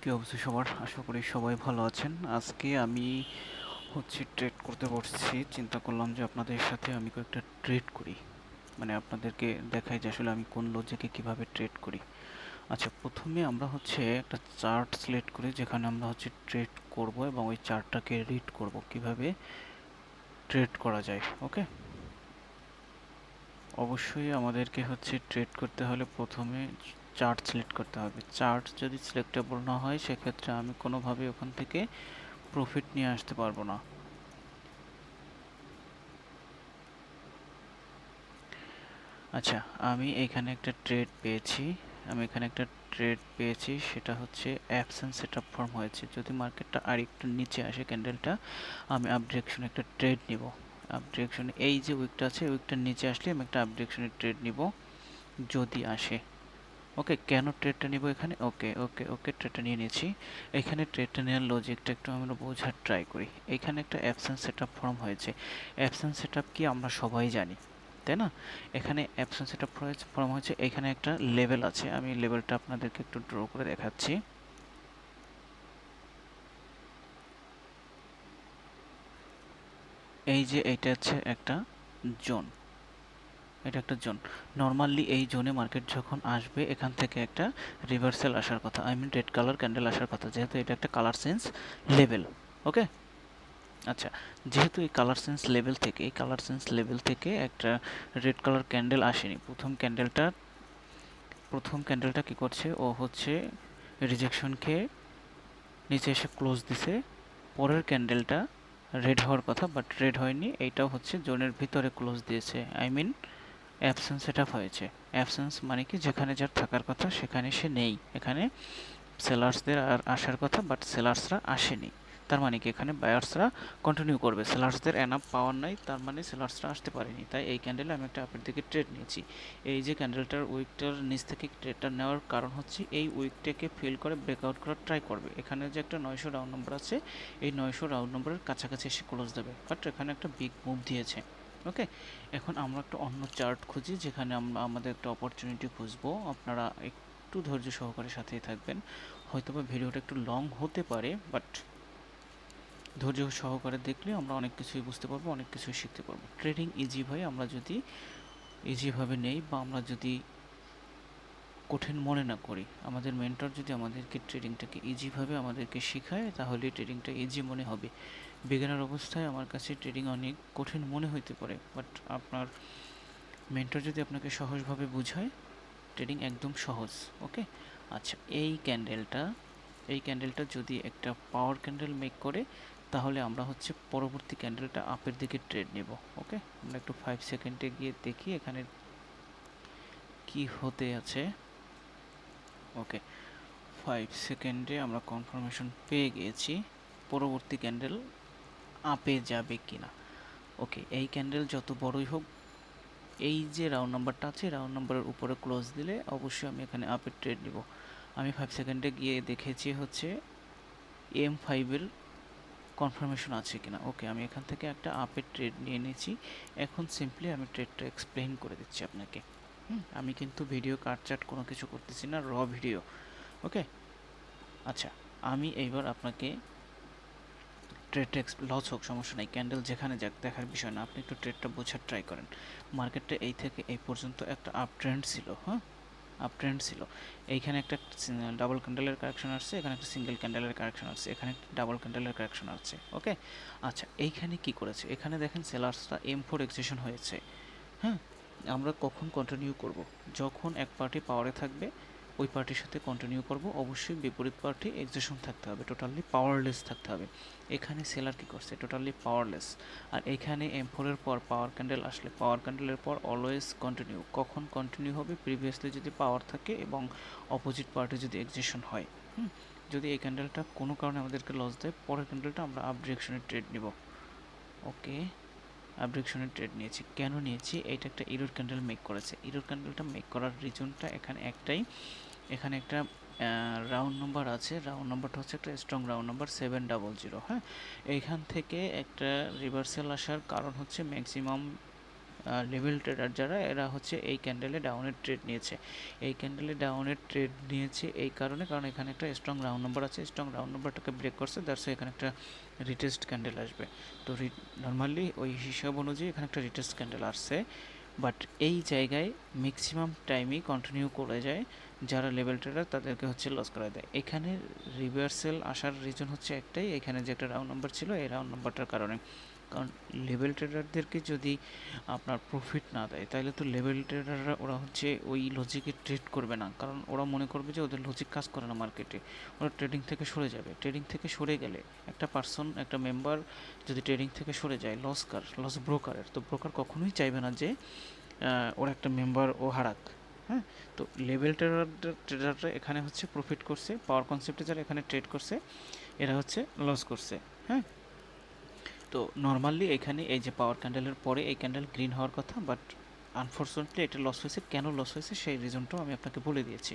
কি অবস্থা সবার? আশা করি সবাই ভালো আছেন। আজকে আমি ট্রেড করতে বসছি। চিন্তা করলাম যে আপনাদের সাথে আমি কয়েকটা ট্রেড করি। মানে আপনাদেরকে দেখাই যে আসলে আমি কোন লজিকে কিভাবে ট্রেড করি। আচ্ছা, প্রথমে আমরা একটা চার্ট সিলেক্ট করি যেখানে আমরা ট্রেড করব এবং ওই চার্টটাকে রিড করব কিভাবে ট্রেড করা যায়। ওকে? অবশ্যই আমাদেরকে ট্রেড করতে হলে প্রথমে চার্ট সিলেক্ট করতে হবে। চার্ট যদি সিলেক্টেবল না হয় সেক্ষেত্রে আমি কোনোভাবে ওখান থেকে প্রফিট নিয়ে আসতে পারবো না। আচ্ছা, আমি এখানে একটা ট্রেড পেয়েছি। সেটা অ্যাবসেন্স সেটআপ ফর্ম হয়েছে। যদি মার্কেটটা আরেকটু নিচে আসে ক্যান্ডেলটা, আমি আপ ডিরেকশনে একটা ট্রেড নিব। আপ ডিরেকশনে এই যে উইকটা আছে, উইকটার নিচে আসলে আমি একটা আপ ডিরেকশনে ট্রেড নিব যদি আসে। ওকে, কেন ট্রেডটা নিব এখানে? ওকে ওকে ওকে, ট্রেডটা নিয়ে নিয়েছি। এখানে ট্রেডটা নেওয়ার লজিকটা একটু আমরা বোঝার ট্রাই করি। এখানে একটা অ্যাবসেন্স সেটআপ ফর্ম হয়েছে। অ্যাবসেন্স সেটআপ কি আমরা সবাই জানি, তাই না? এখানে অ্যাবসেন্স সেটআপ ফর্ম হয়েছে। এখানে একটা লেভেল আছে, আমি লেভেলটা আপনাদেরকে একটু ড্র করে দেখাচ্ছি। এই যে এটা হচ্ছে একটা জোন, এটা একটা জোন। নর্মালি এই জোনে মার্কেট যখন আসবে এখান থেকে একটা রিভার্সাল আসার কথা, I mean red colour candle আসার কথা, যেহেতু এটা একটা কালার সেন্স লেভেল। ওকে, আচ্ছা, যেহেতু এই কালার সেন্স লেভেল থেকে একটা রেড কালার ক্যান্ডেল আসেনি, প্রথম ক্যান্ডেলটা কি করছে, ও রিজেকশন খেয়ে নিচে এসে ক্লোজ দিছে। পরের ক্যান্ডেলটা রেড হওয়ার কথা, বাট রেড হয়নি, এইটাও জোনের ভিতরে ক্লোজ দিয়েছে, আই মিন অ্যাবসেন্স সেটআপ হয়েছে। অ্যাবসেন্স মানে কি, যেখানে যার থাকার কথা সেখানে সে নেই। এখানে সেলার্সদের আর আসার কথা, বাট সেলার্সরা আসেনি। তার মানে কি, এখানে বায়ার্সরা কন্টিনিউ করবে। সেলার্সদের এনাফ পাওয়ার নাই, তার মানে সেলার্সরা আসতে পারেনি। তাই এই ক্যান্ডেলে আমি একটা আপের দিকে ট্রেড নিয়েছি। এই যে ক্যান্ডেলটার উইকটার নিচ থেকে ট্রেডটা নেওয়ার কারণ এই উইকটাকে ফিল করে ব্রেকআউট করার ট্রাই করবে। এখানে যে একটা 900 রাউন্ড নম্বর আছে, এই 900 রাউন্ড নম্বরের কাছাকাছি এসে ক্লোজ দেবে, বাট এখানে একটা বিগ মুভ দিয়েছে। ওকে, এখন আমরা একটা অন্য চার্ট খুঁজি যেখানে আমরা আমাদের একটা অপরচুনিটি খুঁজবো। আপনারা একটু ধৈর্য সহকারে সাথেই থাকবেন। হয়তোবা ভিডিওটা একটু লং হতে পারে, বাট ধৈর্য সহকারে দেখলে আমরা অনেক কিছুই বুঝতে পারবো, অনেক কিছুই শিখতে পারবো। ট্রেডিং ইজি ভাই, আমরা যদি ইজিভাবে নেই বা আমরা যদি কঠিন মনে না করি, আমাদের মেন্টর যদি আমাদেরকে ট্রেডিংটাকে ইজিভাবে আমাদেরকে শেখায়, তাহলে ট্রেডিংটা ইজি মনে হবে। বিগিনার অবস্থায় আমার কাছে ট্রেডিং অনেক কঠিন মনে হতে পারে, বাট আপনার মেন্টর যদি আপনাকে সহজভাবে বুঝায়, ট্রেডিং একদম সহজ। ওকে, আচ্ছা, এই ক্যান্ডেলটা যদি একটা পাওয়ার ক্যান্ডেল মেক করে, তাহলে আমরা পরবর্তী ক্যান্ডেলটা আপের দিকে ট্রেড নেব। ওকে, আমরা একটু 5 সেকেন্ডে গিয়ে দেখি এখানে কি হতে আছে। ওকে, 5 সেকেন্ডে আমরা কনফার্মেশন পেয়ে গিয়েছি পরবর্তী ক্যান্ডেল আপে যাবে কিনা। ওকে, এই ক্যান্ডেল যত বড়ই হোক, এই যে রাউন্ড নাম্বারটা আছে, রাউন্ড নাম্বারের উপরে ক্লোজ দিলে অবশ্যই আমি এখানে আপের ট্রেড নিব। আমি 5 সেকেন্ডে গিয়ে দেখেছি M5 এর কনফার্মেশন আছে কিনা। ওকে, আমি এখান থেকে একটা আপের ট্রেড নিয়ে নিয়েছি। এখন সিম্পলি আমি ট্রেডটা এক্সপ্লেইন করে দিচ্ছি আপনাকে। আমি কিন্তু ভিডিও কাটচাট কোনো কিছু করতেছি না, র ভিডিও। ওকে, আচ্ছা, আমি এইবার আপনাকে ট্রেডটা লস হোক সমস্যা নাই, ক্যান্ডেল যেখানে যাক দেখার বিষয় না, আপনি একটু ট্রেডটা বোঝার ট্রাই করেন। মার্কেটটা এই থেকে এই পর্যন্ত একটা আপ ট্রেন্ড ছিল, হ্যাঁ, আপ ট্রেন্ড ছিল। এইখানে একটা ডাবল ক্যান্ডেলের কারেকশন আসছে, এখানে একটা সিঙ্গেল ক্যান্ডেলের কারেকশন আসছে, এখানে একটা ডাবল ক্যান্ডেলের কারেকশন আসছে। ওকে, আচ্ছা, এইখানে কি করেছে, এখানে দেখেন সেলার্সরা M4 এক্সিশন হয়েছে। হ্যাঁ, আমরা কখন কন্টিনিউ করব? যখন এক পার্টি পাওয়ারে থাকবে ওই পার্টির সাথে কন্টিনিউ করব, অবশ্যই বিপরীত পার্টি এক্সিশন থাকতে হবে, টোটালি পাওয়ারলেস থাকতে হবে। এখানে সেলার কি করছে, টোটালি পাওয়ারলেস। আর এখানে M4 এর পর পাওয়ার ক্যান্ডেল আসলে, পাওয়ার ক্যান্ডেলের পর অলওয়েজ কন্টিনিউ। কখন কন্টিনিউ হবে? প্রিভিয়াসলি যদি পাওয়ার থাকে এবং অপোজিট পার্টি যদি এক্সিশন হয়। যদি এই ক্যান্ডেলটা কোনো কারণে আমাদেরকে লস দেয়, পরের ক্যান্ডেলটা আমরা আপ ডিরেকশনে ট্রেড নিব। ওকে, আপ ডিরেকশনে ট্রেড নিয়েছি। কেন নিয়েছি? এইটা একটা ইরোর ক্যান্ডেল মেক করেছে। ইরোর ক্যান্ডেলটা মেক করার রিজনটা এখানে একটাই, এখানে একটা রাউন্ড নাম্বার আছে, রাউন্ড নাম্বারটা একটা স্ট্রং রাউন্ড নাম্বার 700। হ্যাঁ, এইখান থেকে একটা রিভার্সাল আসার কারণ ম্যাক্সিমাম লেভেল ট্রেডার যারা, এরা হচ্ছে এই ক্যান্ডেলে ডাউনের ট্রেড নিয়েছে। এই ক্যান্ডেলে ডাউনের ট্রেড নিয়েছে এই কারণে, কারণ এখানে একটা স্ট্রং রাউন্ড নাম্বার আছে, স্ট্রং রাউন্ড নাম্বারটাকে ব্রেক করছে, দ্যাটস এখানে একটা রিটেস্ট ক্যান্ডেল আসবে। তো নর্মালি ওই হিসাব অনুযায়ী এখানে একটা রিটেস্ট ক্যান্ডেল আসছে, বাট এই জায়গায় ম্যাক্সিমাম টাইমই কন্টিনিউ করে যায়। যারা লেভেল ট্রেডার তাদেরকে হচ্ছে লস করে দেয়। এখানে রিভার্সাল আসার রিজন হচ্ছে একটাই, এখানে যে একটা রাউন্ড নাম্বার ছিল এই রাউন্ড নাম্বারটার কারণে। কারণ লেভেল ট্রেডারদেরকে যদি আপনার প্রফিট না দেয় তাহলে তো লেভেল ট্রেডাররা ওরা হচ্ছে ওই লজিকে ট্রেড করবে না, কারণ ওরা মনে করবে যে ওদের লজিক কাজ করে না মার্কেটে, ওরা ট্রেডিং থেকে সরে যাবে। ট্রেডিং থেকে সরে গেলে একটা পার্সন, একটা মেম্বার যদি ট্রেডিং থেকে সরে যায়, লস ব্রোকারের, তো ব্রোকার কখনোই চাইবে না যে ওর একটা মেম্বার ও হারাক। হ্যাঁ, তো লেভেল ট্রেডাররা এখানে হচ্ছে প্রফিট করছে, পাওয়ার কনসেপ্টে যারা এখানে ট্রেড করছে এরা হচ্ছে লস করছে। হ্যাঁ, তো নর্মালি এখানে এই যে পাওয়ার ক্যান্ডেলের পরে এই ক্যান্ডেল গ্রিন হওয়ার কথা, বাট আনফর্চুনেটলি এটা লস হয়েছে। কেন লস হয়েছে সেই রিজনটাও আমি আপনাকে বলে দিয়েছি।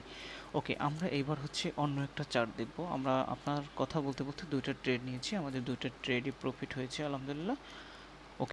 ওকে, আমরা এইবার হচ্ছে অন্য একটা চার্ট দেখব। আমরা আপনার কথা বলতে বলতে দুইটা ট্রেড নিয়েছি, আমাদের দুইটা ট্রেডই প্রফিট হয়েছে আলহামদুলিল্লাহ।